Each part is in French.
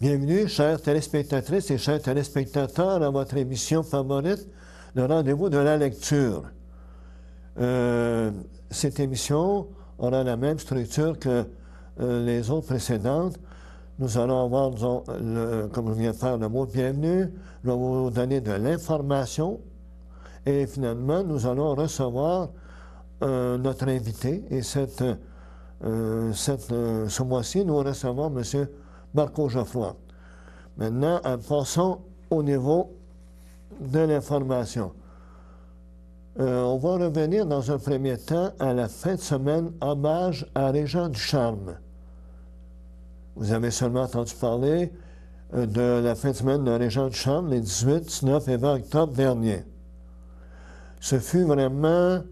Bienvenue, chères téléspectatrices et chers téléspectateurs, à votre émission favorite, le rendez-vous de la lecture. Cette émission aura la même structure que les autres précédentes. Nous allons avoir, disons, comme je viens de faire le mot de bienvenue, je vais vous donner de l'information et finalement, nous allons recevoir notre invité. Et ce mois-ci, nous recevons M. Marco Geoffroy. Maintenant, passons au niveau de l'information. On va revenir dans un premier temps à la fin de semaine hommage à Régent Ducharme. Vous avez seulement entendu parler de la fin de semaine de Régent Ducharme les 18, 19 et 20 octobre dernier. Ce fut vraiment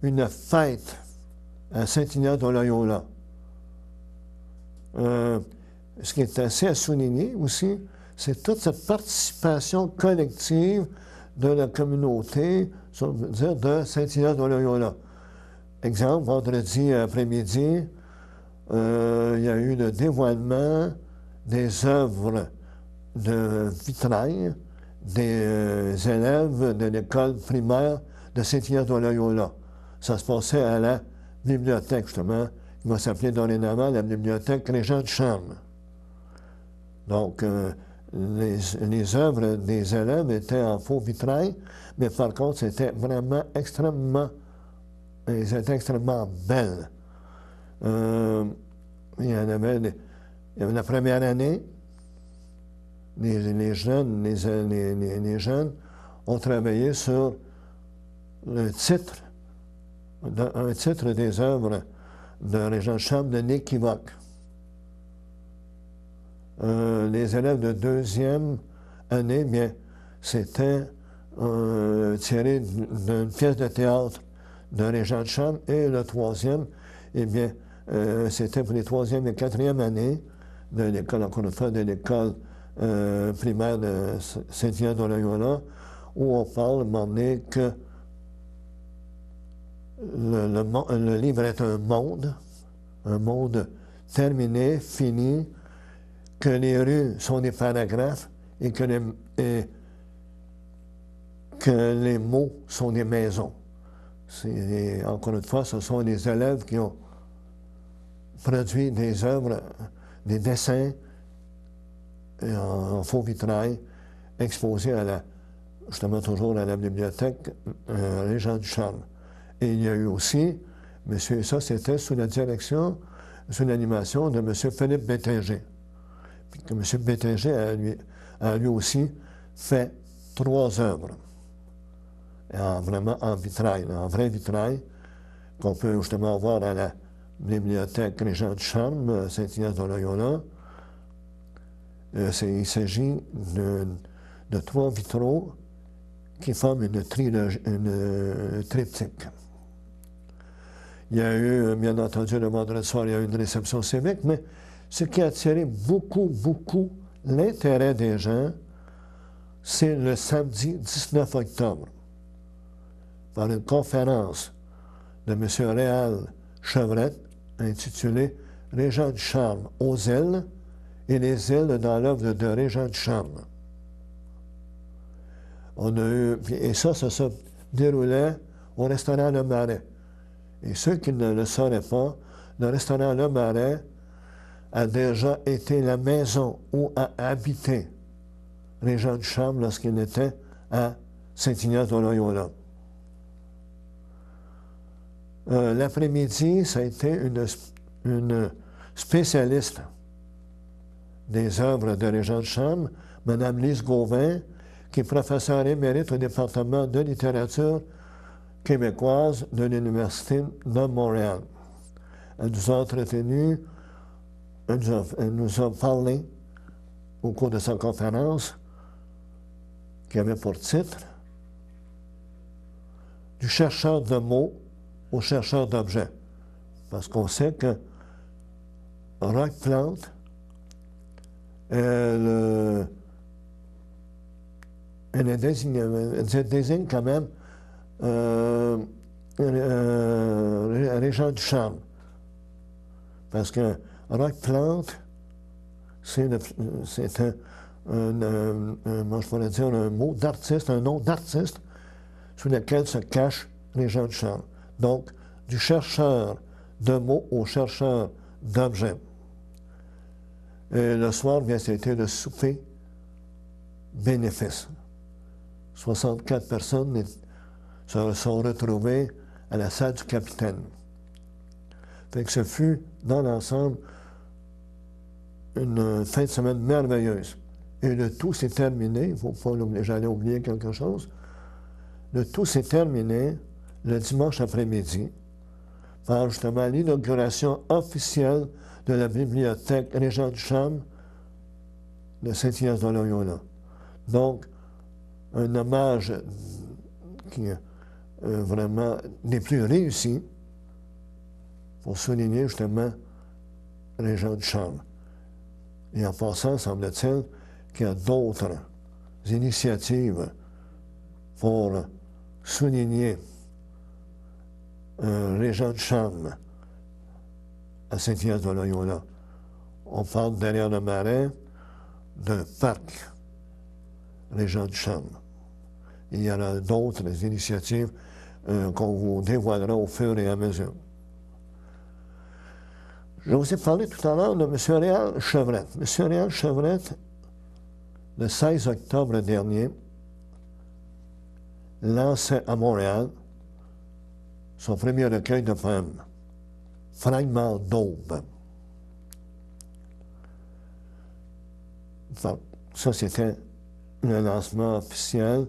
une fête à Saint-Ignace-de-Loyola. Ce qui est assez à souligner aussi, c'est toute cette participation collective de la communauté, de Saint-Ignace-de-Loyola. Exemple, vendredi après-midi, il y a eu le dévoilement des œuvres de vitrail des élèves de l'école primaire de Saint-Ignace-de-Loyola. Ça se passait à la bibliothèque, justement, qui va s'appeler dorénavant la bibliothèque Régent Ducharme. Donc, les œuvres des élèves étaient en faux vitrail, mais par contre, c'était vraiment extrêmement belles. Il y avait la première année, les jeunes ont travaillé sur un titre des œuvres de Régent Ducharme, de l'équivoque. Les élèves de deuxième année, bien, c'était tiré d'une pièce de théâtre de Régent Ducharme, et le troisième, eh bien, c'était pour les troisième et quatrième années de l'école, encore une fois, de l'école primaire de Saint-Ignace-de-Loyola, où on parle, donné, que le livre est un monde terminé, fini, que les rues sont des paragraphes et que les mots sont des maisons. Encore une fois, ce sont les élèves qui ont produit des œuvres, des dessins en faux vitrail, exposés justement toujours à la bibliothèque Régent Ducharme. Et il y a eu aussi, ça c'était sous la direction, sous l'animation de M. Philippe Bétinger. Puis que M. Bétinger a lui aussi fait 3 œuvres, vraiment en vitrail, en vrai vitrail, qu'on peut justement voir à la bibliothèque Régent Ducharme, Saint-Ignace-de-Loyola. Il s'agit de 3 vitraux qui forment une triptyque. Il y a eu, bien entendu, le vendredi soir, il y a eu une réception civique, mais ce qui a attiré beaucoup l'intérêt des gens, c'est le samedi 19 octobre, par une conférence de M. Réal Chevrette, intitulée « Régent Ducharme aux îles et les îles dans l'œuvre de Régent Ducharme ». Et ça se déroulait au restaurant Le Marais. Et ceux qui ne le sauraient pas, le restaurant Le Marais a déjà été la maison où a habité Régent Ducharme lorsqu'il était à Saint-Ignace-de-Loyola. L'après-midi, ça a été une spécialiste des œuvres de Régent Ducharme, Mme Lise Gauvin, qui est professeure émérite au département de littérature québécoise de l'Université de Montréal. Elle nous a entretenus, elle nous a parlé au cours de sa conférence, qui avait pour titre « Du chercheur de mots au chercheur d'objets ». Parce qu'on sait que Roch Plante, elle désigne quand même Régent Ducharme. Parce que Roch Plante, c'est moi je pourrais dire un mot d'artiste, un nom d'artiste sous lequel se cachent les gens de charme. Donc, du chercheur de mots au chercheur d'objets. Et le soir, bien, c'était le souper bénéfice. 64 personnes se sont retrouvées à la salle du capitaine. Fait que ce fut, dans l'ensemble, une fin de semaine merveilleuse. Et le tout s'est terminé, il ne faut pas l'oublier, j'allais oublier quelque chose, le tout s'est terminé le dimanche après-midi par justement l'inauguration officielle de la bibliothèque Régent Ducharme de Saint-Ignace de Loyola. Donc, un hommage qui est vraiment des plus réussis pour souligner justement Régent Ducharme. Et en passant, semble-t-il qu'il y a d'autres initiatives pour souligner Régent Ducharme à Saint-Ignace de Loyola. On parle derrière le marais d'un parc Régent Ducharme. Il y aura d'autres initiatives qu'on vous dévoilera au fur et à mesure. Je vous ai parlé tout à l'heure de M. Réal Chevrette. M. Réal Chevrette, le 16 octobre dernier, lançait à Montréal son premier recueil de poèmes, Fragments d'aube. Ça, c'était le lancement officiel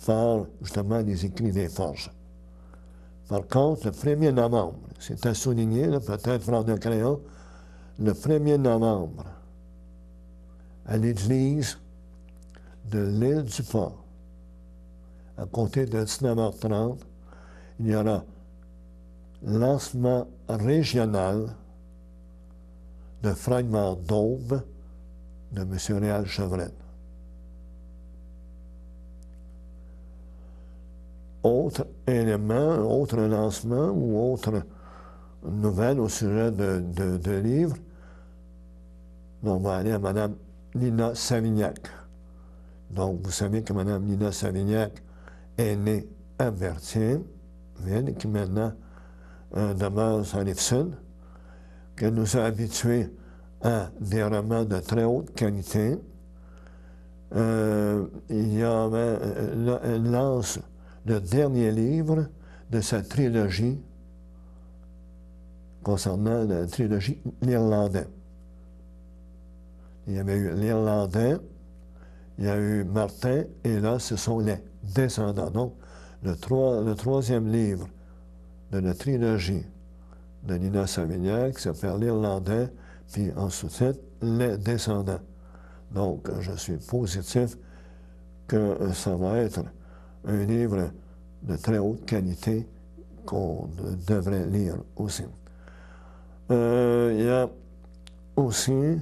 par, justement, les écrits des forges. Par contre, le 1er novembre, c'est à souligner, peut-être prendre un crayon, le 1er novembre, à l'église de l'île du Port, à compter de 19h30, il y aura lancement régional de Fragments d'aube de M. Réal Chevrette. Autre élément, autre lancement ou autre nouvelle au sujet de livres, on va aller à Mme Nina Savignac. Donc, vous savez que Mme Nina Savignac est née à Berthier, et qui maintenant demeure sur la Rive-Sud, qu'elle nous a habitués à des romans de très haute qualité. Elle lance le dernier livre de sa trilogie concernant la trilogie L'Irlandais. Il y avait eu L'Irlandais, il y a eu Martin, et là, ce sont les Descendants. Donc, le troisième livre de la trilogie de Nina Savignac s'appelle L'Irlandais, puis en sous-titre, Les Descendants. Donc, je suis positif que ça va être un livre de très haute qualité qu'on devrait lire aussi. Il y a aussi,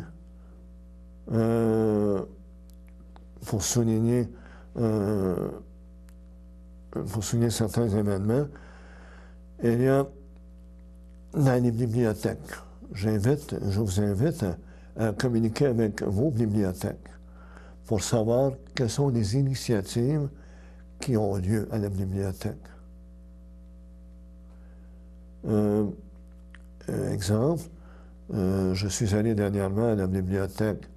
pour souligner certains événements, il y a dans les bibliothèques. Je vous invite à communiquer avec vos bibliothèques pour savoir quelles sont les initiatives qui ont lieu à la bibliothèque. Exemple, je suis allé dernièrement à la bibliothèque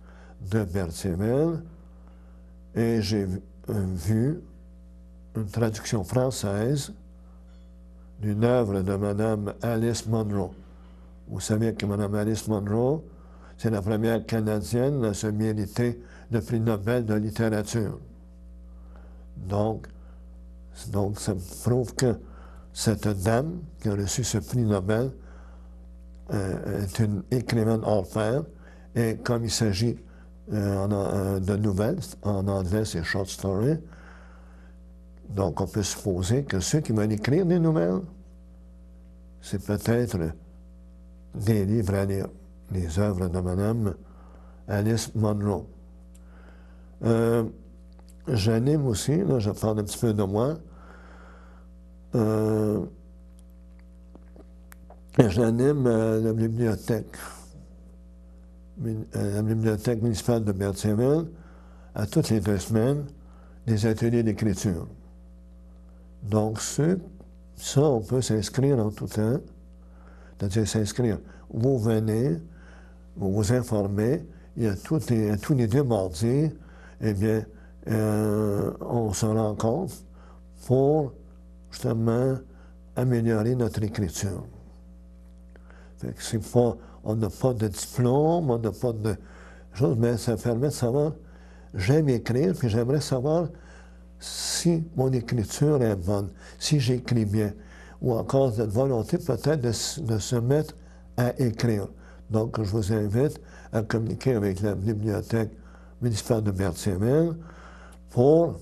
de Berthierville et j'ai vu une traduction française d'une œuvre de Mme Alice Munro. Vous savez que Mme Alice Munro, c'est la première Canadienne à se mériter le prix Nobel de littérature. Donc, ça prouve que cette dame qui a reçu ce prix Nobel est une écrivaine hors pair, et comme il s'agit de nouvelles, en anglais c'est short story, donc on peut supposer que ceux qui veulent écrire des nouvelles, c'est peut-être des livres à lire, les œuvres de Mme Alice Munro. J'anime aussi, là je parle un petit peu de moi, j'anime la bibliothèque la bibliothèque municipale de Berthierville, à toutes les 2 semaines, des ateliers d'écriture. Donc, ça, on peut s'inscrire en tout temps, c'est-à-dire s'inscrire. Vous venez, vous vous informez, il y a tous les 2 mardis, eh bien, on se rencontre pour, justement, améliorer notre écriture. Fait que c'est pas, on n'a pas de diplôme, on n'a pas de choses, mais ça permet de savoir, j'aime écrire, puis j'aimerais savoir si mon écriture est bonne, si j'écris bien, ou encore cette volonté peut-être de se mettre à écrire. Donc, je vous invite à communiquer avec la bibliothèque municipale de Berthierville pour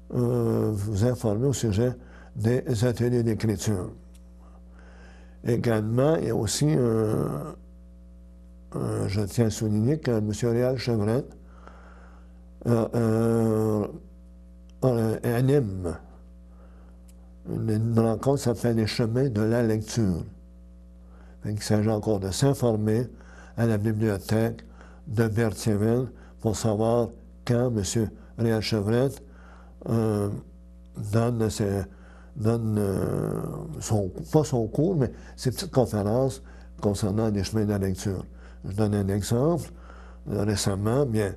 vous informer au sujet des ateliers d'écriture. Également, il y a aussi, je tiens à souligner que M. Réal Chevrette anime une rencontre qui s'appelle les chemins de la lecture. Il s'agit encore de s'informer à la bibliothèque de Berthierville pour savoir quand M. Réal Chevrette donne pas son cours, mais ses petites conférences concernant les chemins de la lecture. Je donne un exemple. Récemment, bien,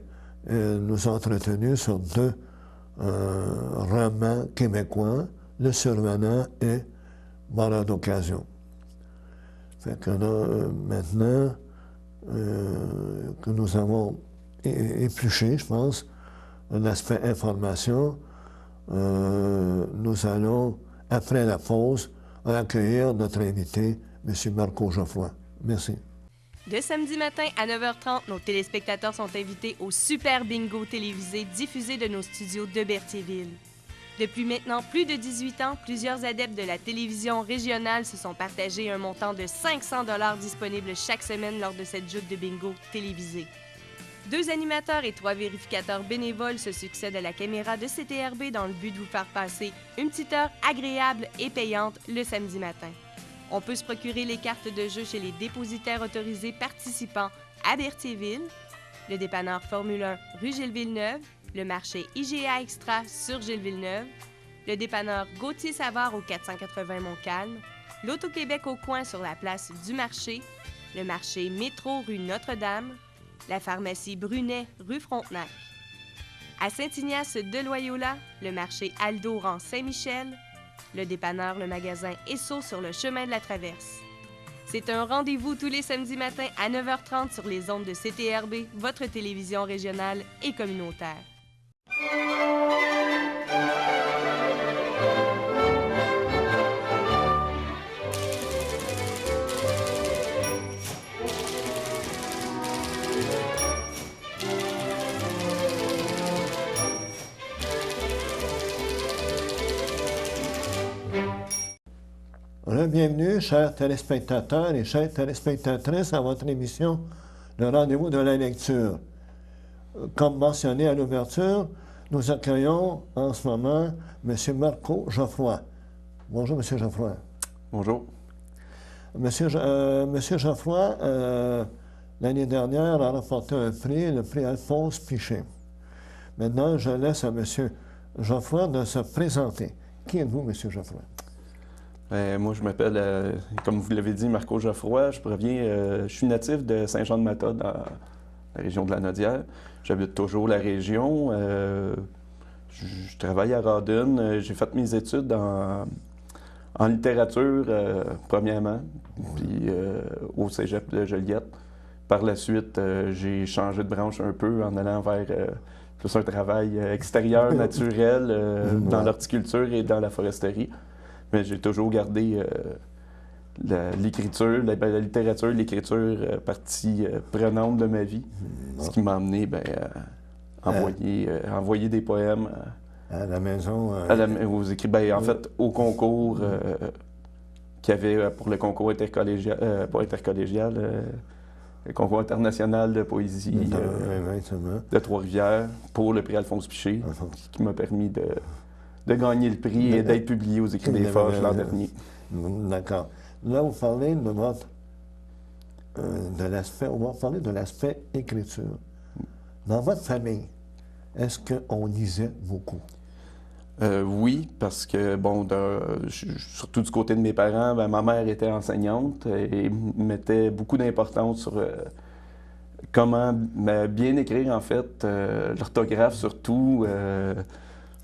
nous avons entretenu sur 2 romans québécois, Le Survenant et Bonheur d'occasion. Fait que là, maintenant que nous avons épluché, je pense, l'aspect information, nous allons, après la pause, accueillir notre invité, M. Marco Geoffroy. Merci. De samedi matin à 9h30, nos téléspectateurs sont invités au Super Bingo télévisé diffusé de nos studios de Berthierville. Depuis maintenant plus de 18 ans, plusieurs adeptes de la télévision régionale se sont partagés un montant de 500 $ disponible chaque semaine lors de cette joute de bingo télévisée. 2 animateurs et 3 vérificateurs bénévoles se succèdent à la caméra de CTRB dans le but de vous faire passer une petite heure agréable et payante le samedi matin. On peut se procurer les cartes de jeu chez les dépositaires autorisés participants à Berthierville, le dépanneur Formule 1 rue Gilles-Villeneuve, le marché IGA Extra sur Gilles-Villeneuve, le dépanneur Gauthier-Savard au 480 Montcalm, l'Auto-Québec au coin sur la place du marché, le marché Métro rue Notre-Dame, la pharmacie Brunet rue Frontenac. À Saint-Ignace de Loyola, le marché Aldo rang Saint-Michel, le dépanneur Le Magasin Esso sur le chemin de la Traverse. C'est un rendez-vous tous les samedis matins à 9h30 sur les ondes de CTRB, votre télévision régionale et communautaire. Bienvenue, chers téléspectateurs et chères téléspectatrices, à votre émission Le Rendez-vous de la lecture. Comme mentionné à l'ouverture, nous accueillons en ce moment M. Marco Geoffroy. Bonjour, M. Geoffroy. Bonjour. Monsieur Geoffroy, l'année dernière, a remporté un prix, le prix Alphonse Piché. Maintenant, je laisse à M. Geoffroy de se présenter. Qui êtes-vous, M. Geoffroy? Moi, je m'appelle, comme vous l'avez dit, Marco Geoffroy. Je suis natif de Saint-Jean-de-Mata, dans la région de la Nodière. J'habite toujours la région. Je travaille à Rawdon. J'ai fait mes études en littérature, premièrement, puis au cégep de Joliette. Par la suite, j'ai changé de branche un peu en allant vers plus un travail extérieur, naturel, dans l'horticulture et dans la foresterie. Mais j'ai toujours gardé l'écriture, la littérature, l'écriture partie prenante de ma vie. Ce qui m'a amené à envoyer des poèmes à la maison. Aux écrits, en fait, au concours qu'il y avait pour le concours intercollégial, le concours international de poésie de Trois-Rivières pour le prix Alphonse Piché, qui m'a permis de gagner le prix et d'être publié aux Écrits des Forges l'an dernier. D'accord. Là, vous parlez de de l'aspect, on va parler de l'aspect écriture. Dans votre famille, est-ce qu'on lisait beaucoup? Oui, parce que, bon, surtout du côté de mes parents, ben, ma mère était enseignante et mettait beaucoup d'importance sur comment bien écrire, en fait, l'orthographe surtout.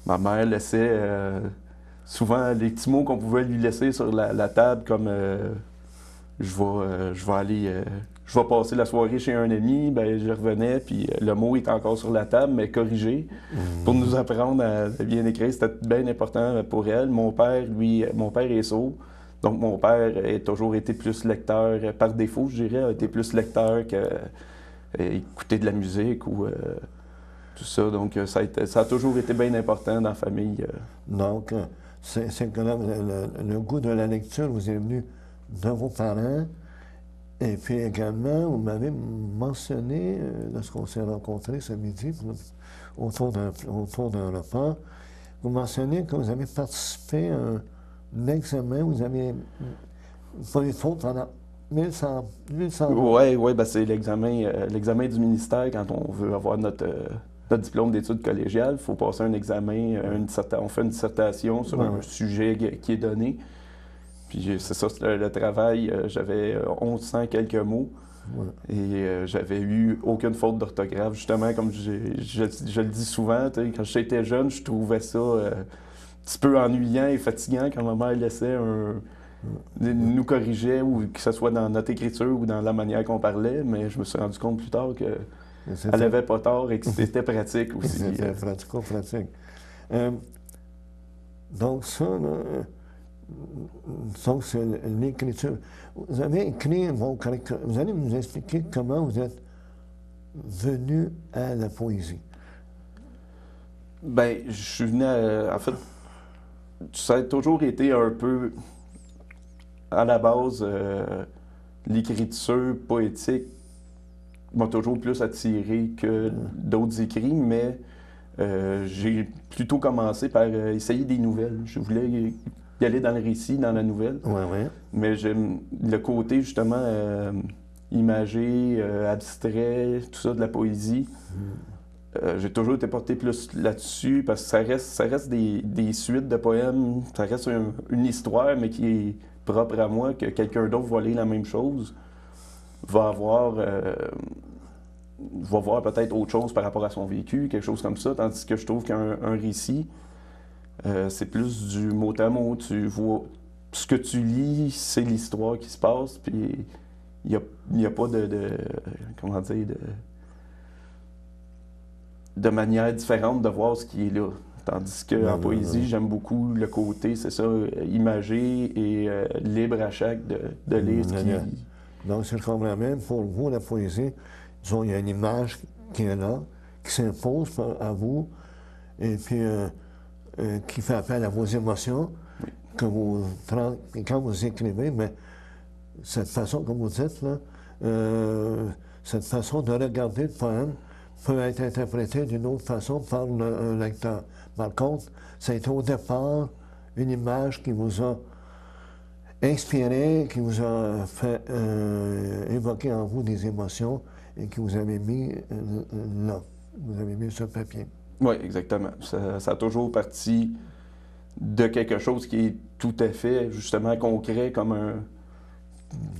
Ma mère laissait souvent les petits mots qu'on pouvait lui laisser sur la table, comme je vais aller, je vais passer la soirée chez un ami, ben je revenais, puis le mot était encore sur la table, mais corrigé, pour nous apprendre à bien écrire. C'était bien important pour elle. Mon père, lui, mon père est sourd, donc mon père a toujours été plus lecteur, par défaut, je dirais, a été plus lecteur que écouter de la musique ou tout ça. Donc ça a toujours été bien important dans la famille. Donc, c'est que là, le goût de la lecture vous est venu de vos parents. Et puis également, vous m'avez mentionné, lorsqu'on s'est rencontrés ce midi, autour d'un repas, vous mentionnez que vous avez participé à un examen, vous avez pas eu de faute pendant 1100 Oui, ben c'est l'examen du ministère quand on veut avoir notre diplôme d'études collégiales. Il faut passer un examen, on fait une dissertation sur un sujet qui est donné. Puis c'est ça, le travail, j'avais 1100 quelques mots et j'avais eu aucune faute d'orthographe. Justement, comme je le dis souvent, quand j'étais jeune, je trouvais ça un petit peu ennuyant et fatigant quand ma mère laissait nous corrigeait, ou que ce soit dans notre écriture ou dans la manière qu'on parlait, mais je me suis rendu compte plus tard qu'elle n'avait pas tort et que c'était pratique aussi. C'était pratico-pratique. Donc ça, là, donc, c'est l'écriture. Vous avez écrit, vous allez nous expliquer comment vous êtes venu à la poésie. Ben, je suis venu en fait, ça a toujours été un peu, à la base, l'écriture poétique m'a toujours plus attiré que d'autres écrits, mais j'ai plutôt commencé par essayer des nouvelles. Je voulais y aller dans le récit, dans la nouvelle. Mais j'aime le côté, justement, imagé, abstrait, tout ça, de la poésie. J'ai toujours été porté plus là-dessus, parce que ça reste des suites de poèmes, ça reste une histoire, mais qui est propre à moi, que quelqu'un d'autre va lire la même chose, va voir peut-être autre chose par rapport à son vécu, quelque chose comme ça, tandis que je trouve qu'un récit, c'est plus du mot à mot. Tu vois, ce que tu lis, c'est l'histoire qui se passe, puis il n'y a pas comment dire, de manière différente de voir ce qui est là. Tandis qu'en poésie, j'aime beaucoup le côté, c'est ça, imagé et libre à chaque de lire ce qui... Donc, si je comprends bien, pour vous, la poésie, disons, il y a une image qui est là, qui s'impose à vous, et puis qui fait appel à vos émotions, que et quand vous écrivez, mais cette façon, comme vous dites, là, cette façon de regarder le poème peut être interprétée d'une autre façon par un lecteur. Par contre, ça a été au départ une image qui vous a inspiré, qui vous a fait évoquer en vous des émotions et qui vous avez mis là, vous avez mis sur le papier. Oui, exactement. Ça a toujours parti de quelque chose qui est tout à fait, justement, concret, comme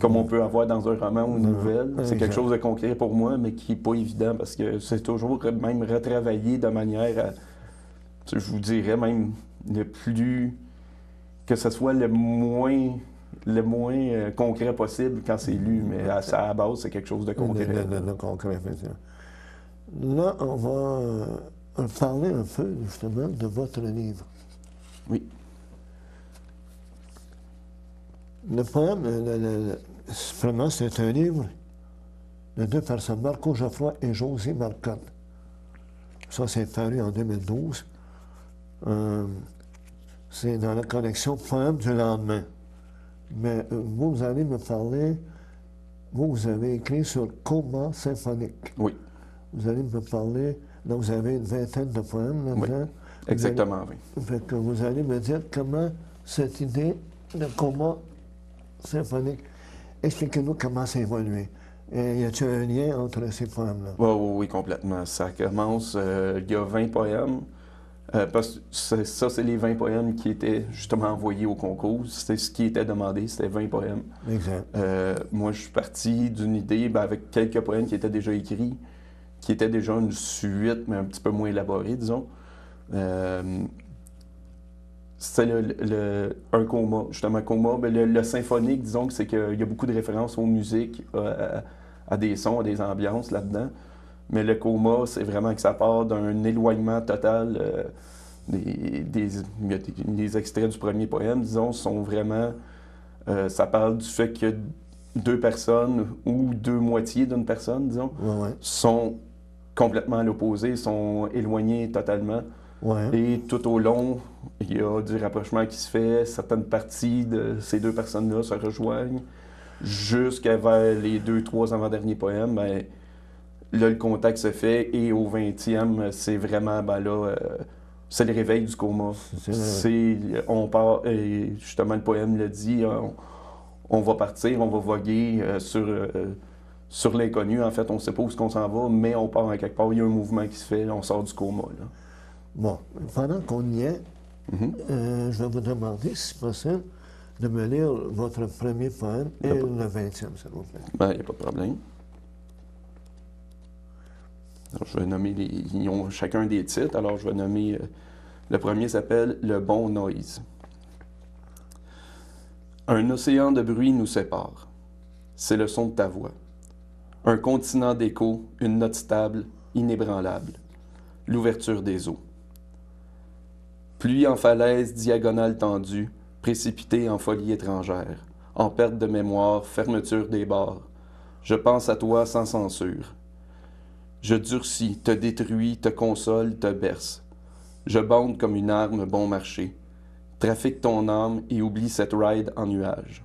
on peut avoir dans un roman ou une nouvelle. C'est quelque chose de concret pour moi, mais qui n'est pas évident, parce que c'est toujours même retravaillé de manière à, je vous dirais même, que ce soit le moins concret possible quand c'est lu, mais à la base, c'est quelque chose de concret. De concret, effectivement. Là, on va parler un peu, justement, de votre livre. Oui. Le poème, vraiment, c'est un livre de deux personnes, Marco Geoffroy et José Marcotte. Ça, c'est paru en 2012. C'est dans la collection Poèmes du lendemain. Mais vous allez me parler, vous avez écrit sur coma symphonique. Oui. Vous allez me parler, là, vous avez une vingtaine de poèmes là-dedans. Oui, exactement, oui. Fait que vous allez me dire comment cette idée de coma symphonique expliquez-nous comment ça a évolué. Et y a-t-il un lien entre ces poèmes-là? Oui, oui, oui, complètement. Ça commence, il y a 20 poèmes. Parce que ça, c'est les 20 poèmes qui étaient justement envoyés au concours. C'était ce qui était demandé, c'était 20 poèmes. Exact. Moi, je suis parti d'une idée avec quelques poèmes qui étaient déjà écrits, qui étaient déjà une suite, mais un petit peu moins élaborée, disons. C'était un coma, justement, coma. Ben, le symphonique, disons que c'est qu'il y a beaucoup de références aux musiques, à des sons, à des ambiances là-dedans. Mais le coma, c'est vraiment que ça part d'un éloignement total. Les extraits du premier poème, disons, sont vraiment... ça parle du fait que deux personnes ou deux moitiés d'une personne, disons, sont complètement à l'opposé, sont éloignés totalement. Ouais. Et tout au long, il y a du rapprochement qui se fait. Certaines parties de ces deux personnes-là se rejoignent. Jusqu'à vers les 2-3 avant-derniers poèmes, ben, là, le contact se fait. Et au 20e, c'est vraiment, ben là, c'est le réveil du coma. On part, et justement, le poème le dit, on va partir, on va voguer sur l'inconnu. En fait, on ne sait pas où est-ce qu'on s'en va, mais on part à quelque part. Il y a un mouvement qui se fait, on sort du coma, là. Bon, pendant qu'on y est, je vais vous demander, si possible, de me lire votre premier poème et le 20e, s'il vous plaît. Ben, il n'y a pas de problème. Alors, je vais nommer ils ont chacun des titres, alors je vais nommer... le premier s'appelle « Le bon noise ». Un océan de bruit nous sépare. C'est le son de ta voix. Un continent d'écho, une note stable, inébranlable. L'ouverture des eaux. Pluie en falaise, diagonale tendue, précipitée en folie étrangère, en perte de mémoire, fermeture des bords. Je pense à toi sans censure. Je durcis, te détruis, te console, te berce. Je bande comme une arme bon marché. Trafique ton âme et oublie cette ride en nuage.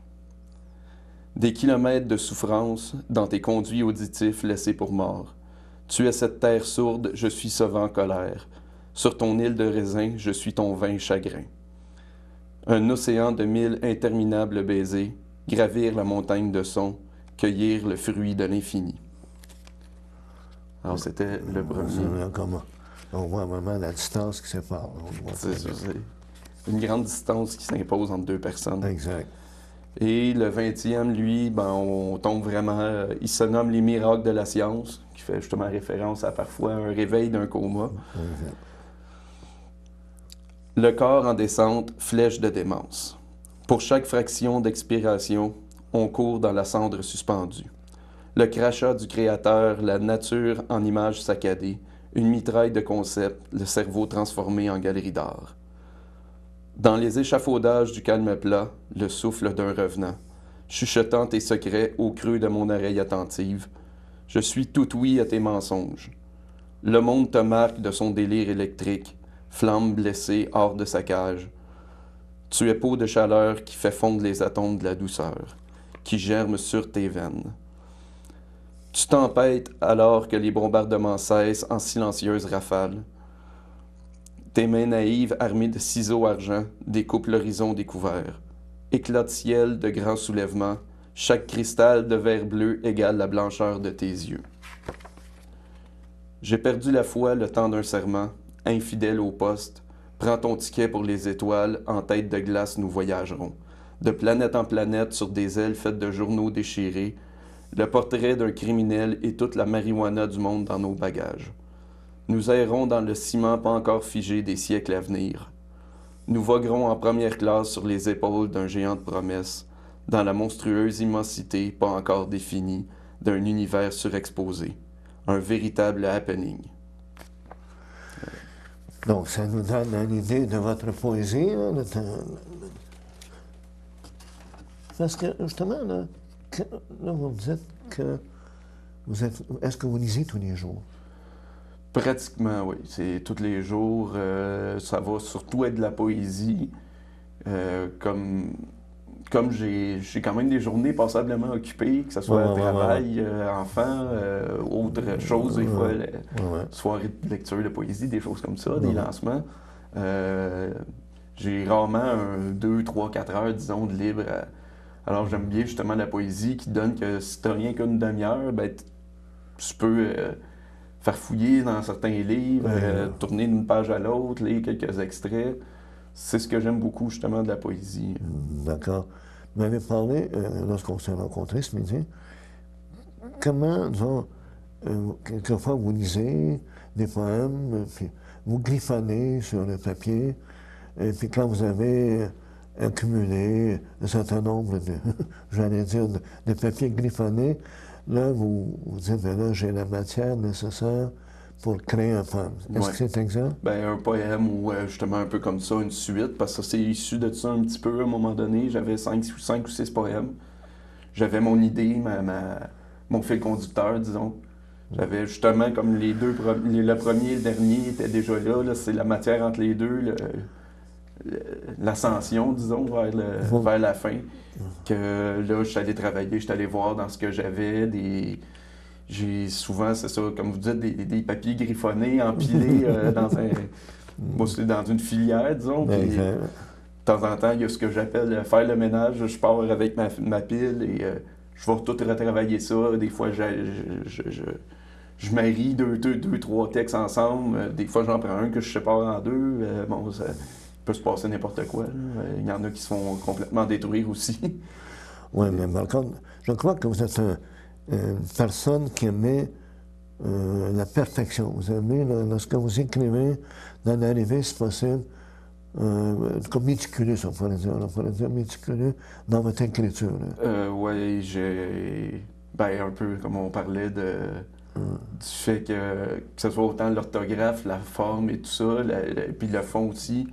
Des kilomètres de souffrance dans tes conduits auditifs laissés pour mort. Tu es cette terre sourde, je suis ce vent colère. Sur ton île de raisin, je suis ton vin chagrin. Un océan de 1000 interminables baisers, gravir la montagne de son, cueillir le fruit de l'infini. Alors, c'était le premier. On voit vraiment la distance qui sépare. C'est une grande distance qui s'impose entre deux personnes. Exact. Et le 20e, lui, ben, on tombe vraiment... il se nomme Les miracles de la science, qui fait justement référence à parfois un réveil d'un coma. Exact. Le corps en descente, flèche de démence. Pour chaque fraction d'expiration, on court dans la cendre suspendue. Le crachat du créateur, la nature en images saccadées, une mitraille de concepts, le cerveau transformé en galerie d'art. Dans les échafaudages du calme plat, le souffle d'un revenant, chuchotant tes secrets au creux de mon oreille attentive, je suis tout oui à tes mensonges. Le monde te marque de son délire électrique, flamme blessée hors de sa cage. Tu es peau de chaleur qui fait fondre les atomes de la douceur, qui germe sur tes veines. Tu tempêtes alors que les bombardements cessent en silencieuses rafales. Tes mains naïves armées de ciseaux argent découpent l'horizon découvert. Éclat de ciel de grands soulèvements, chaque cristal de verre bleu égale la blancheur de tes yeux. J'ai perdu la foi le temps d'un serment, infidèle au poste. Prends ton ticket pour les étoiles, en tête de glace nous voyagerons. De planète en planète sur des ailes faites de journaux déchirés, le portrait d'un criminel et toute la marijuana du monde dans nos bagages. Nous errons dans le ciment pas encore figé des siècles à venir. Nous voguerons en première classe sur les épaules d'un géant de promesses, dans la monstrueuse immensité pas encore définie d'un univers surexposé. Un véritable happening. Donc, ça nous donne une idée de votre poésie. Là, Parce que, justement, là, vous me dites que vous êtes... Est-ce que vous lisez tous les jours? Pratiquement, oui. C'est tous les jours. Ça va surtout être de la poésie. Comme j'ai quand même des journées passablement occupées, que ce soit travail, enfant, autre chose, des fois, soirée de lecture de poésie, des choses comme ça, des lancements. J'ai rarement 2, 3, 4 heures, disons, de libre Alors, j'aime bien justement la poésie qui donne que si tu n'as rien qu'une demi-heure, ben, tu peux faire fouiller dans certains livres, tourner d'une page à l'autre, lire quelques extraits. C'est ce que j'aime beaucoup justement de la poésie. D'accord. Vous m'avez parlé, lorsqu'on s'est rencontrés ce midi, comment, disons, quelquefois vous lisez des poèmes, puis vous griffonnez sur le papier, et puis quand vous avez accumulé un certain nombre de, j'allais dire, de papiers griffonnés, là, vous dites, ben là, j'ai la matière nécessaire pour créer un poème. Est-ce que c'est exact? Ben, un poème ou justement un peu comme ça, une suite, parce que c'est issu de ça un petit peu à un moment donné. J'avais 5 ou 6 poèmes. J'avais mon idée, mon fil conducteur, disons. J'avais justement comme le premier et le dernier étaient déjà là, c'est la matière entre les deux, l'ascension, disons, vers la fin. Que là, je suis allé travailler, je suis allé voir dans ce que j'avais, j'ai souvent, c'est ça, comme vous dites, des papiers griffonnés, empilés dans une filière, disons. Puis, de temps en temps, il y a ce que j'appelle faire le ménage. Je pars avec ma pile et je vais tout retravailler ça. Des fois, je marie deux, trois textes ensemble. Des fois, j'en prends un que je sépare en deux. Bon, ça peut se passer n'importe quoi. Il y en a qui se font complètement détruire aussi. Oui, mais par contre, je crois que vous êtes une personne qui aimait la perfection. Vous aimez, lorsque vous écrivez, d'en arriver, si possible, comme méticuleux, on pourrait dire méticuleux dans votre écriture. Oui, un peu comme on parlait du fait que ce soit autant l'orthographe, la forme et tout ça, puis le fond aussi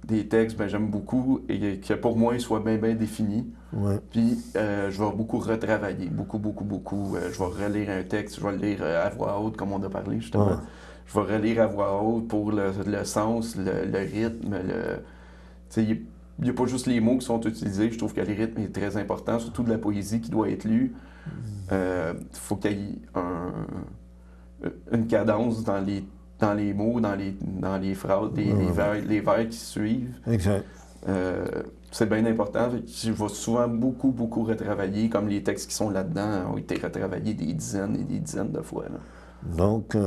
des textes, ben, j'aime beaucoup et que pour moi, ils soient bien définis. Ouais. Puis, je vais beaucoup retravailler, beaucoup. Je vais relire un texte, je vais le lire à voix haute, comme on a parlé justement. Ouais. Je vais relire à voix haute pour le sens, le rythme. Il n'y a pas juste les mots qui sont utilisés. Je trouve que le rythme est très important, surtout de la poésie qui doit être lue. Faut qu'il y ait une cadence dans les mots, dans les phrases, les vers qui suivent. Exact. C'est bien important. Je vais souvent beaucoup retravailler, comme les textes qui sont là-dedans ont été retravaillés des dizaines et des dizaines de fois. Là. Donc,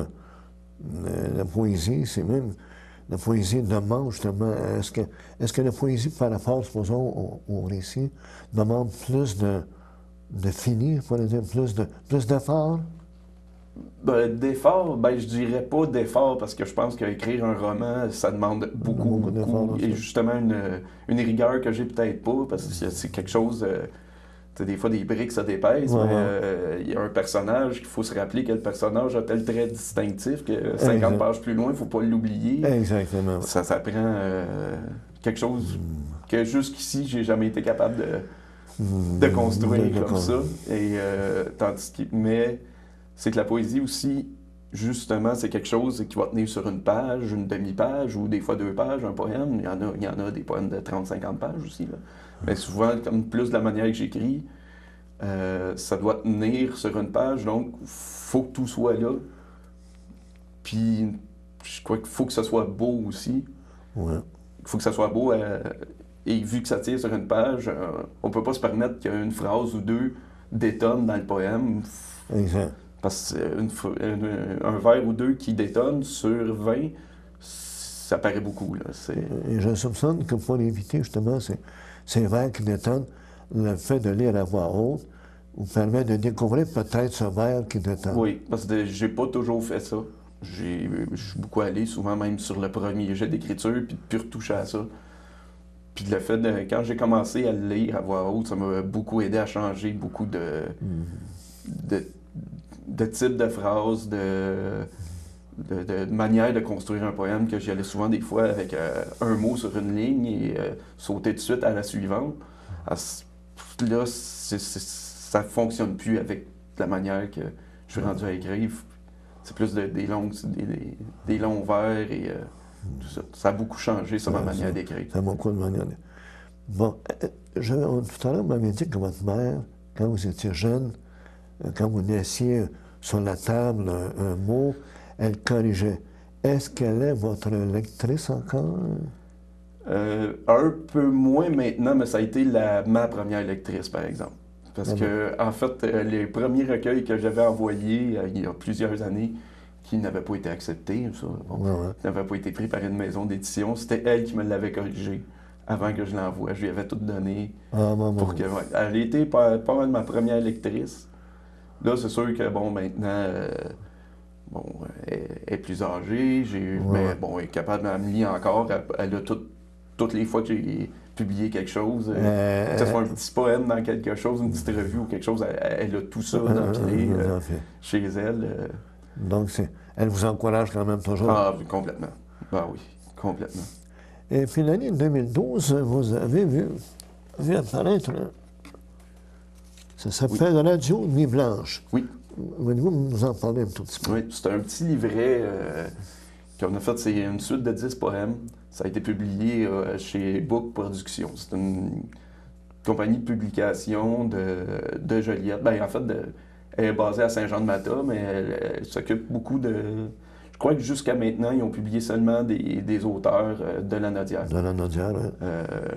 la poésie, c'est même... La poésie demande justement... Est-ce que la poésie, par rapport, supposons, au récit, demande plus de fini, il faudrait dire, plus d'effort? D'effort, je dirais pas d'effort parce que je pense qu'écrire un roman, ça demande beaucoup. Et justement, une rigueur que j'ai peut-être pas parce que c'est quelque chose. Des fois, des briques, ça dépasse, mais il y a un personnage qu'il faut se rappeler que le personnage a tel trait distinctif que 50 pages plus loin, il ne faut pas l'oublier. Exactement. Ça prend quelque chose que jusqu'ici, j'ai jamais été capable de construire comme ça. Et, mais c'est que la poésie aussi, justement, c'est quelque chose qui va tenir sur une page, une demi-page, ou des fois 2 pages, un poème. Il y en a des poèmes de 30-50 pages aussi. Là. Mais souvent, comme plus de la manière que j'écris, ça doit tenir sur une page, donc il faut que tout soit là. Puis, je crois qu'il faut que ça soit beau aussi. Ouais. Il faut que ça soit beau, et vu que ça tire sur une page, on peut pas se permettre qu'une phrase ou deux détonne dans le poème. Exact. Parce qu'un vers ou deux qui détonne sur 20, ça paraît beaucoup. Là. Et je soupçonne que pour éviter justement ces vers qui détonnent, le fait de lire à voix haute vous permet de découvrir peut-être ce vers qui détonne. Oui, parce que j'ai pas toujours fait ça. Je suis beaucoup allé, souvent même sur le premier jet d'écriture, puis de plus retoucher à ça. Puis le fait quand j'ai commencé à le lire à voix haute, ça m'a beaucoup aidé à changer beaucoup de types de phrases, de manière de construire un poème, que j'y allais souvent des fois avec un mot sur une ligne et sauter tout de suite à la suivante. Là, ça fonctionne plus avec la manière que je suis rendu à écrire. C'est plus des longs vers et tout ça. Ça a beaucoup changé sur ma manière d'écrire. Ça a beaucoup de manière. Bon, tout à l'heure, vous m'avez dit que votre mère, quand vous étiez jeune, quand vous laissiez sur la table un mot, elle corrigeait. Est-ce qu'elle est votre lectrice encore? Un peu moins maintenant, mais ça a été ma première lectrice, par exemple. Parce que, en fait, les premiers recueils que j'avais envoyés il y a plusieurs années, qui n'avaient pas été acceptés, ça, qui n'avaient pas été pris par une maison d'édition, c'était elle qui me l'avait corrigé avant que je l'envoie. Je lui avais tout donné pour que... Ouais, elle était pas mal ma première lectrice. Là, c'est sûr que, bon, maintenant... elle est plus âgée, mais bon, elle est capable de me lire encore. Elle a toutes les fois que j'ai publié quelque chose, que ce soit un petit poème dans quelque chose, une petite revue ou quelque chose, elle a tout ça d'empilé chez elle. Donc, elle vous encourage quand même toujours. Ah, complètement. Ben oui, complètement. Et puis l'année 2012, vous avez vu apparaître, ça s'appelle Radio Nuit Blanche. Oui. Voulez-vous nous en parler un tout petit peu? Oui, c'est un petit livret qu'on a fait, c'est une suite de 10 poèmes. Ça a été publié chez Book Productions. C'est une compagnie de publication de Joliette. Ben, en fait, elle est basée à Saint-Jean-de-Mata, mais elle s'occupe beaucoup de... Je crois que jusqu'à maintenant, ils ont publié seulement des auteurs de la Nodière. De la Nodière, oui.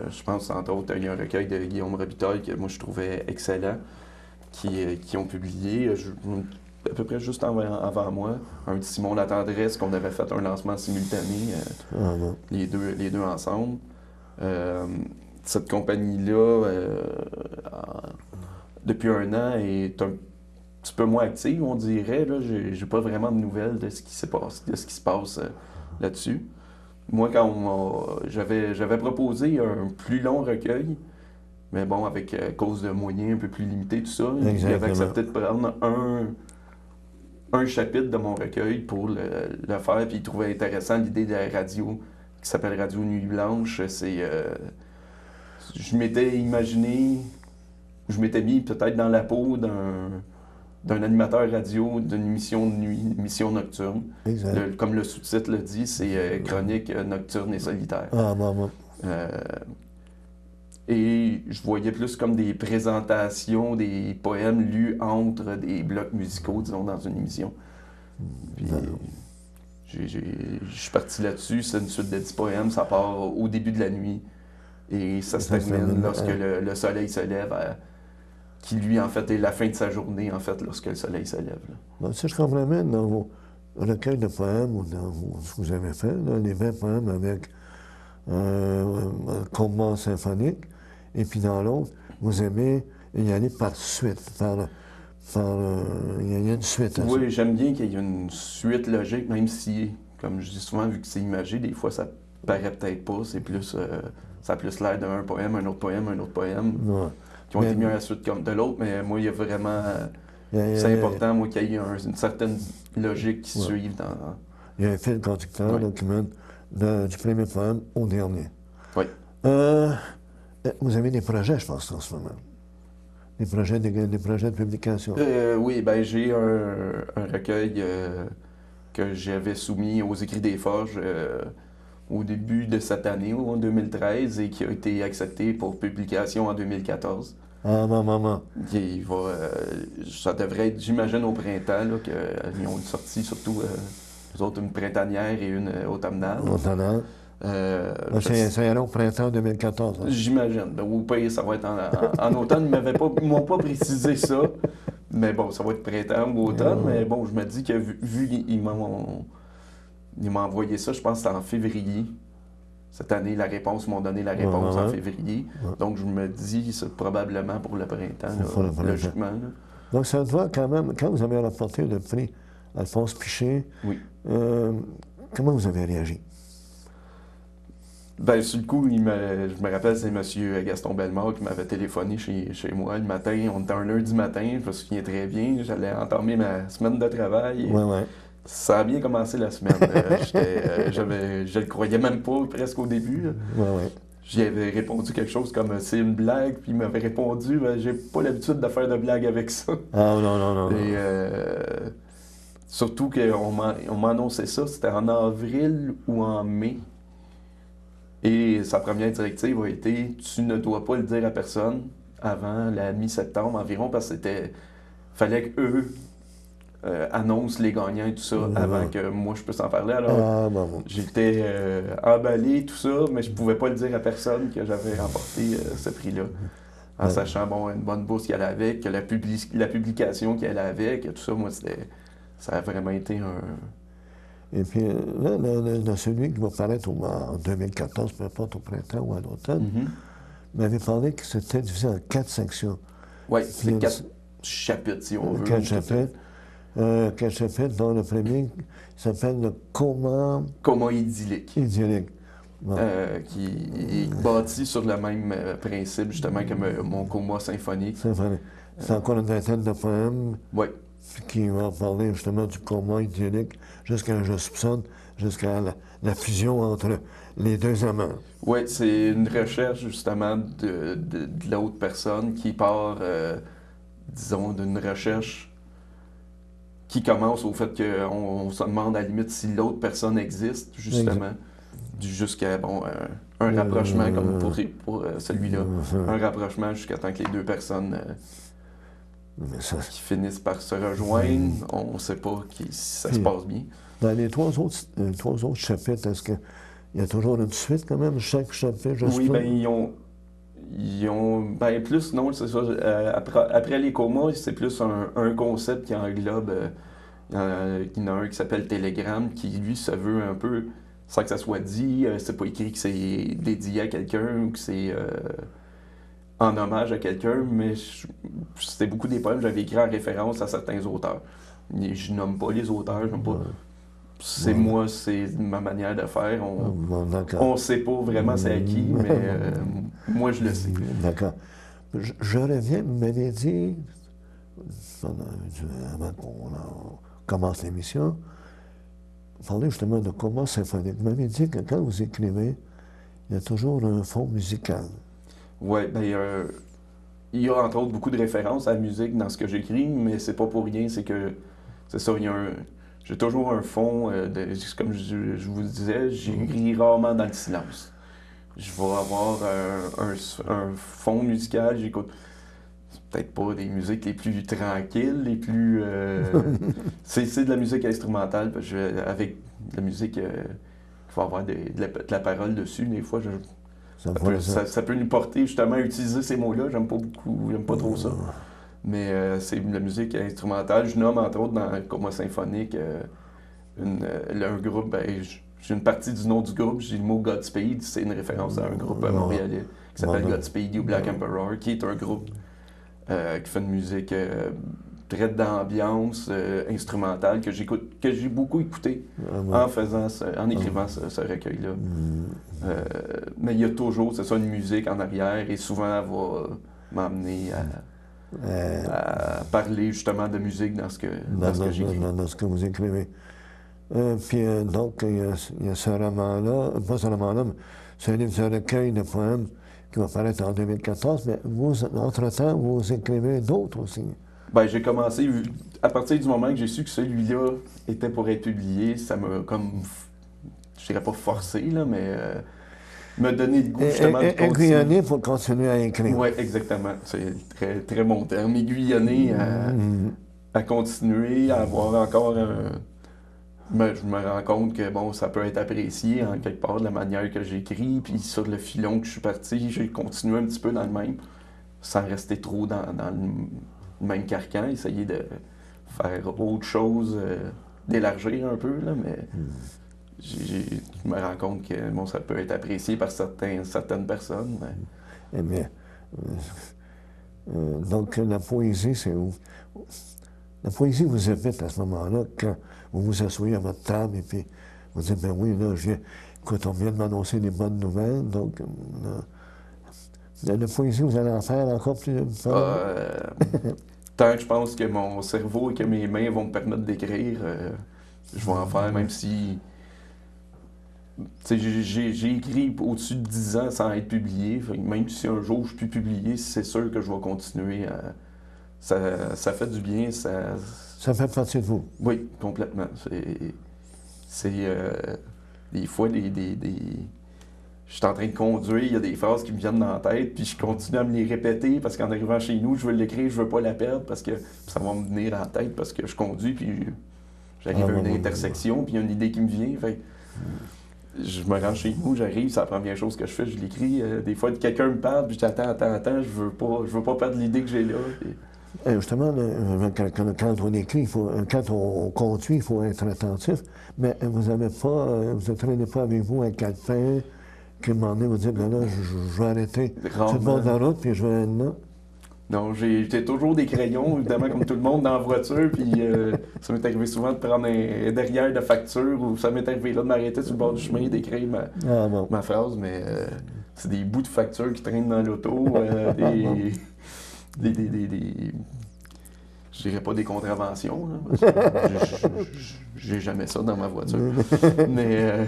Je pense, entre autres, il y a un recueil de Guillaume Robitaille que moi, je trouvais excellent, qui ont publié, à peu près juste avant moi, un petit Simon La Tendresse, qu'on avait fait un lancement simultané, les deux ensemble. Cette compagnie-là, depuis un an, est un petit peu moins active, on dirait. J'ai pas vraiment de nouvelles de ce qui se passe là-dessus. Moi, quand j'avais proposé un plus long recueil, mais bon, avec cause de moyens un peu plus limités, tout ça, il avait accepté de prendre un chapitre de mon recueil pour le faire, puis il trouvait intéressant l'idée de la radio qui s'appelle Radio Nuit Blanche. Je m'étais imaginé, je m'étais mis peut-être dans la peau d'un animateur radio d'une émission de nuit, une émission nocturne. Comme le sous-titre le dit, c'est Chronique nocturne et solitaire. Et je voyais plus comme des présentations, des poèmes lus entre des blocs musicaux, disons, dans une émission. Puis, je suis parti là-dessus. C'est une suite de 10 poèmes. Ça part au début de la nuit et ça se termine lorsque le soleil se lève, qui lui, en fait, est la fin de sa journée, en fait, lorsque le soleil se lève. Si je comprends bien, dans vos recueils de poèmes ou dans ce que vous avez fait, là, les 20 poèmes avec un combat symphonique, et puis dans l'autre, vous aimez y aller par suite, il y a une suite à ça. Oui, j'aime bien qu'il y ait une suite logique, même si, comme je dis souvent, vu que c'est imagé, des fois ça paraît peut-être pas, c'est plus, ça a plus l'air d'un poème, un autre poème, qui ont été mis à la suite comme de l'autre, mais moi, il y a vraiment... c'est important, moi, qu'il y ait une certaine logique qui suive dans... Il y a un fil conducteur là, qui mène du premier poème au dernier. Oui. Vous avez des projets, je pense, en ce moment. Des projets de publication. Oui, ben j'ai un recueil que j'avais soumis aux Écrits des Forges au début de cette année, en 2013, et qui a été accepté pour publication en 2014. Ça devrait être, j'imagine, au printemps, là, qu'ils ont sorti surtout, eux autres, une printanière et une automnale. Ça ira au printemps 2014. Hein? J'imagine. Au pire, ça va être en automne. Ils m'ont pas précisé ça. Mais bon, ça va être printemps ou automne. Mais bon, je me dis que vu qu'ils m'ont envoyé ça, je pense que c'était en février. Cette année, ils m'ont donné la réponse en février. Donc, je me dis, c'est probablement pour le printemps, logiquement. Là. Donc, ça doit quand même, quand vous avez remporté le prix Alphonse Piché, comment vous avez réagi? Ben, sur le coup, je me rappelle, c'est M. Gaston Bellemare qui m'avait téléphoné chez moi le matin. On était un lundi matin, je me souviens très bien. J'allais entamer ma semaine de travail. Ça a bien commencé la semaine. Je le croyais même pas presque au début. J'y avais répondu quelque chose comme c'est une blague, puis il m'avait répondu j'ai pas l'habitude de faire de blagues avec ça. Ah non. Et surtout qu'on m'a annoncé ça, c'était en avril ou en mai. Et sa première directive a été « Tu ne dois pas le dire à personne avant la mi-septembre environ » parce que fallait qu'eux annonce les gagnants et tout ça avant que moi je puisse en parler. Alors, Bon. j'étais emballé, tout ça, mais je pouvais pas le dire à personne que j'avais remporté ce prix-là. En sachant, bon, une bonne bourse qui allait avec, que la publication qui allait avec, tout ça, moi, ça a vraiment été un... Et puis là, celui qui va paraître en 2014, peu importe, au printemps ou à l'automne, m'avait parlé que c'était divisé en 4 sections. Oui, c'est 4 chapitres, si on veut. 4 chapitres. 4 chapitres, dont le premier s'appelle le Coma idyllique. Bon. Qui est bâti sur le même principe, justement, que mon coma symphonique. C'est encore une vingtaine de poèmes qui vont parler justement du coma idyllique jusqu'à, je soupçonne, jusqu'à la fusion entre les deux amants. Oui, c'est une recherche justement de l'autre personne qui part, disons, d'une recherche qui commence au fait qu'on se demande à la limite si l'autre personne existe, justement. Jusqu'à, bon, un rapprochement comme pour celui-là. Un rapprochement jusqu'à temps que les deux personnes qui finissent par se rejoindre, on ne sait pas si ça se passe bien. Dans les 3 autres chapitres, est-ce qu'il y a toujours une suite quand même, chaque chapitre? Oui, bien, ils ont ben, plus, non, c'est ça. Après les comas, c'est plus un concept qui englobe, il y en a un qui s'appelle Telegram, qui lui se veut un peu, sans que ça soit dit, c'est pas écrit que c'est dédié à quelqu'un ou que c'est en hommage à quelqu'un, mais c'était beaucoup des poèmes que j'avais écrits en référence à certains auteurs. Je nomme pas les auteurs, je nomme pas. C'est moi, c'est ma manière de faire. On sait pas vraiment c'est à qui, mais moi je le sais. D'accord. Je reviens, vous m'avez dit, avant qu'on commence l'émission, vous parlez justement de coma symphonique. Vous m'avez dit que quand vous écrivez, il y a toujours un fond musical. Oui, bien, il y a entre autres beaucoup de références à la musique dans ce que j'écris, mais c'est pas pour rien, c'est que, c'est ça, j'ai toujours un fond, comme je vous le disais, j'écris rarement dans le silence. Je vais avoir un fond musical, j'écoute peut-être pas des musiques les plus tranquilles, les plus... c'est de la musique instrumentale, parce que avec de la musique, il faut avoir de la parole dessus, des fois, ça peut nous porter justement à utiliser ces mots-là, j'aime pas trop ça. Mais c'est de la musique instrumentale. Je nomme entre autres dans le coma symphonique un groupe, j'ai une partie du nom du groupe, j'ai le mot Godspeed, c'est une référence à un groupe montréalais qui s'appelle Godspeed You Black Emperor, qui est un groupe qui fait une musique très d'ambiance instrumentale que j'ai beaucoup écouté en écrivant ce recueil-là. Mais il y a toujours, c'est ça, une musique en arrière et souvent elle va m'amener à parler justement de musique dans ce que j'écris. Dans ce que vous écrivez. Puis donc, il y a ce roman-là, pas ce roman-là, mais c'est un livre de recueil de poèmes qui va paraître en 2014, mais vous, entre-temps, vous écrivez d'autres aussi. Bien, j'ai commencé, à partir du moment que j'ai su que celui-là était pour être publié, ça m'a comme, je dirais pas forcé, là, mais me donner le goût justement de continuer. Aiguillonné pour continuer à écrire. Oui, exactement. C'est très, très bon terme. Aiguillonné à continuer, à avoir encore Mais je me rends compte que bon, ça peut être apprécié en quelque part de la manière que j'écris, puis sur le filon que je suis parti, j'ai continué un petit peu dans le même, sans rester trop dans le même carcan, essayer de faire autre chose, d'élargir un peu, là, mais je me rends compte que bon, ça peut être apprécié par certaines personnes. Mais... Eh bien, donc la poésie, c'est où? La poésie vous habite à ce moment-là, quand vous vous asseyez à votre table et puis vous dites, ben oui, là, écoute, on vient de m'annoncer des bonnes nouvelles, donc la poésie, vous allez en faire encore plus tant que je pense que mon cerveau et que mes mains vont me permettre d'écrire, je vais en faire, même si... J'ai écrit au-dessus de 10 ans sans être publié, même si un jour je puis publier, c'est sûr que je vais continuer à... Ça fait du bien, ça fait partie de vous? Oui, complètement. C'est des fois je suis en train de conduire, il y a des phrases qui me viennent dans la tête, puis je continue à me les répéter parce qu'en arrivant chez nous, je veux l'écrire, je veux pas la perdre parce que ça va me venir en tête parce que je conduis, puis j'arrive à une intersection, puis il y a une idée qui me vient. Fait je me rends chez nous, j'arrive, c'est la première chose que je fais, je l'écris. Des fois, quelqu'un me parle, puis j'attends, je veux pas perdre l'idée que j'ai là. Et justement, quand on écrit, quand on conduit, il faut être attentif, mais vous ne traînez pas avec vous un calepin qui, à un moment donné, vous dit, ben là, je vais arrêter sur le bord de la route, puis je vais aller là. Non, j'ai toujours des crayons, évidemment, comme tout le monde, dans la voiture, puis ça m'est arrivé souvent de prendre un derrière de facture, ou ça m'est arrivé là de m'arrêter sur le bord du chemin et d'écrire ma phrase, mais c'est des bouts de facture qui traînent dans l'auto, je dirais pas des contraventions, là, parce que j'ai jamais ça dans ma voiture, mais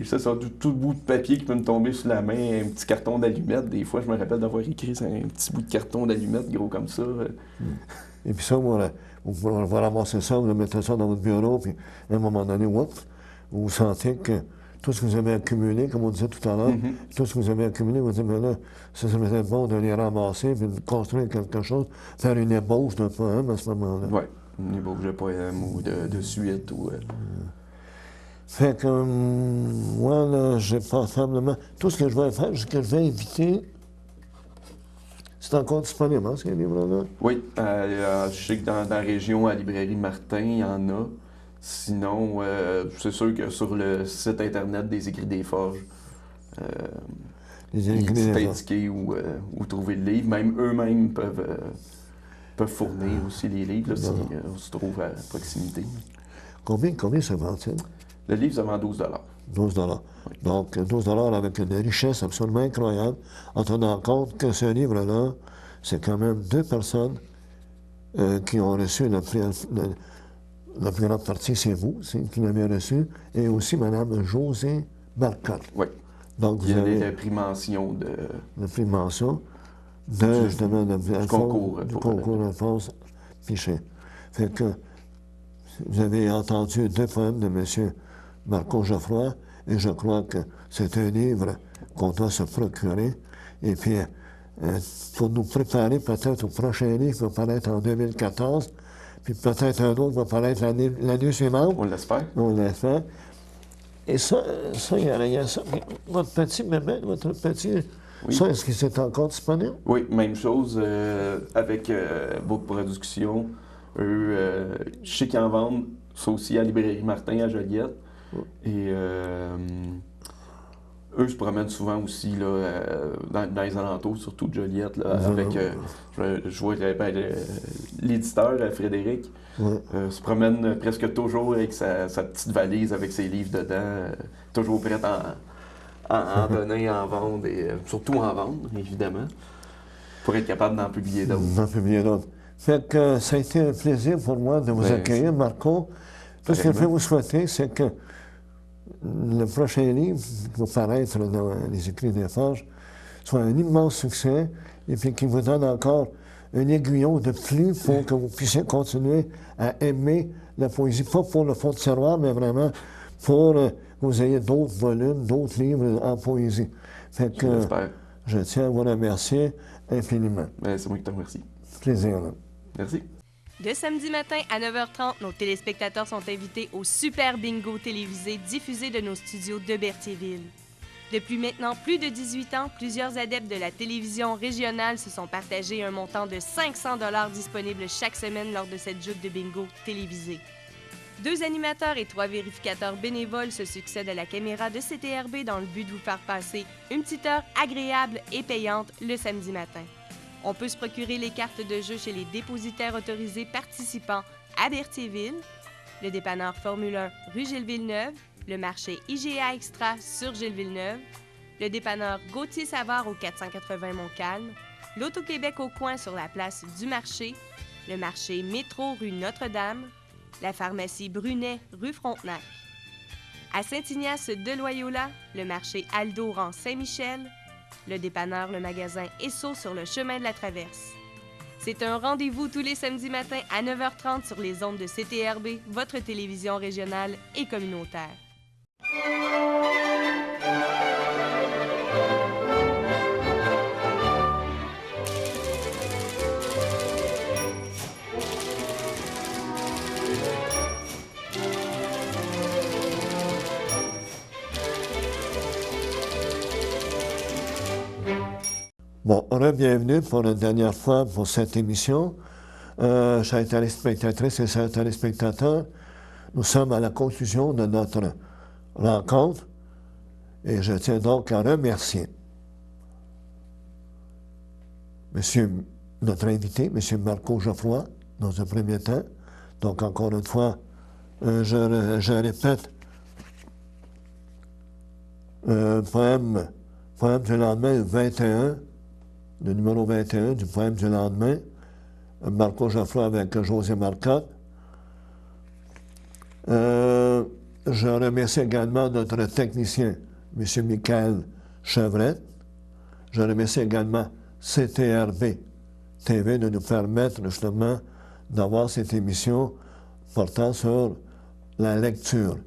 c'est ça, tout bout de papier qui peut me tomber sur la main, un petit carton d'allumettes. Des fois, je me rappelle d'avoir écrit sur un petit bout de carton d'allumettes gros comme ça. Et puis ça, vous ramasser ça, vous mettez ça dans votre bureau, puis à un moment donné, vous sentez que tout ce que vous avez accumulé, comme on disait tout à l'heure, tout ce que vous avez accumulé, vous dites, mais là, ça serait bon de les ramasser, puis de construire quelque chose, faire une ébauche d'un poème à ce moment-là. Oui, une ébauche de poème ou de suite. Fait que moi, là, j'ai passablement... Tout ce que je vais faire, c'est que je vais éviter... C'est encore disponible, hein, ces livres-là? Oui, je sais que dans la région, à la librairie Martin, il y en a. Sinon, c'est sûr que sur le site Internet des Écrits des Forges, il est indiqué où trouver le livre. Même eux-mêmes peuvent fournir aussi les livres, là, si on se trouve à proximité. Combien ça vend-il? Le livre, ça vend 12 12 $. Oui. Donc, 12 $ avec une richesse absolument incroyable, en tenant compte que ce livre-là, c'est quand même 2 personnes qui ont reçu la plus grande partie, c'est vous, qui l'avez reçu, et aussi Mme Josée Marcotte. Oui. Donc, il y a le prix mention de... Le prix mention de, justement, du concours Alphonse Piché. Fait que vous avez entendu 2 poèmes de M. Marco Geoffroy, et je crois que c'est un livre qu'on doit se procurer. Et puis, pour nous préparer peut-être au prochain livre qui va paraître en 2014, puis peut-être un autre va paraître l'année suivante. On l'espère. On l'espère. Et ça, il y a ça. Votre petit bébé, oui. Ça, est-ce que c'est encore disponible? Oui, même chose avec Book Production. Eux, je sais qu'ils en vendent, ça aussi à la librairie Martin à Joliette. Et eux se promènent souvent aussi là, dans les alentours, surtout de Joliette, là, avec, je vois l'éditeur, Frédéric, se promène presque toujours avec sa petite valise avec ses livres dedans, toujours prêt à en donner, à en vendre, et surtout en vendre, évidemment, pour être capable d'en publier d'autres. Fait que ça a été un plaisir pour moi de vous accueillir, Marco. Tout ce que je peux vous souhaiter, c'est que le prochain livre qui va paraître dans les Écrits des Forges soit un immense succès et puis qui vous donne encore un aiguillon de plus pour que vous puissiez continuer à aimer la poésie, pas pour le fond de tiroir, mais vraiment pour que vous ayez d'autres volumes, d'autres livres en poésie. Fait que je tiens à vous remercier infiniment. C'est moi qui te remercie. Plaisir. Là. Merci. De samedi matin à 9h30, nos téléspectateurs sont invités au Super Bingo télévisé diffusé de nos studios de Berthierville. Depuis maintenant plus de 18 ans, plusieurs adeptes de la télévision régionale se sont partagés un montant de 500 $ disponible chaque semaine lors de cette joute de bingo télévisée. 2 animateurs et 3 vérificateurs bénévoles se succèdent à la caméra de CTRB dans le but de vous faire passer une petite heure agréable et payante le samedi matin. On peut se procurer les cartes de jeu chez les dépositaires autorisés participants à Berthierville, le dépanneur Formule 1 rue Gilles-Villeneuve, le marché IGA Extra sur Gilles-Villeneuve, le dépanneur Gauthier-Savard au 480 Montcalm, l'Auto-Québec au coin sur la place du marché, le marché Métro rue Notre-Dame, la pharmacie Brunet rue Frontenac. À Saint-Ignace de Loyola, le marché Aldo rang Saint-Michel, le dépanneur, le magasin Esso sur le chemin de la Traverse. C'est un rendez-vous tous les samedis matins à 9h30 sur les ondes de CTRB, votre télévision régionale et communautaire. Bon, bienvenue pour une dernière fois pour cette émission. Chers téléspectatrices et chers téléspectateurs, nous sommes à la conclusion de notre rencontre et je tiens donc à remercier notre invité, M. Marco Geoffroy, dans un premier temps. Donc, encore une fois, je répète, poème du lendemain 21, le numéro 21 du poème du lendemain, Marco Geoffroy avec José Marcotte. Je remercie également notre technicien, M. Michael Chevrette. Je remercie également CTRB TV de nous permettre justement d'avoir cette émission portant sur la lecture.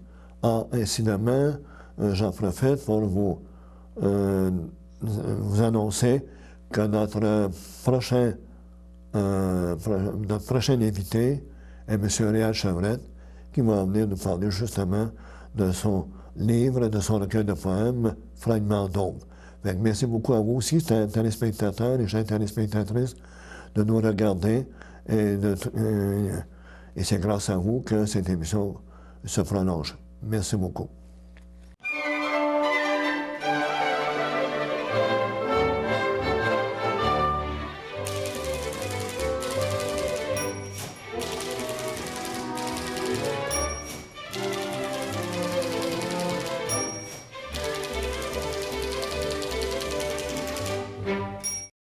Incidemment, j'en profite pour vous annoncer que notre prochain invité est M. Réal Chevrette, qui va venir nous parler justement de son livre, de son recueil de poèmes, Fragments d'aube. Merci beaucoup à vous aussi, téléspectateurs et chers téléspectatrices, de nous regarder et c'est grâce à vous que cette émission se prolonge. Merci beaucoup.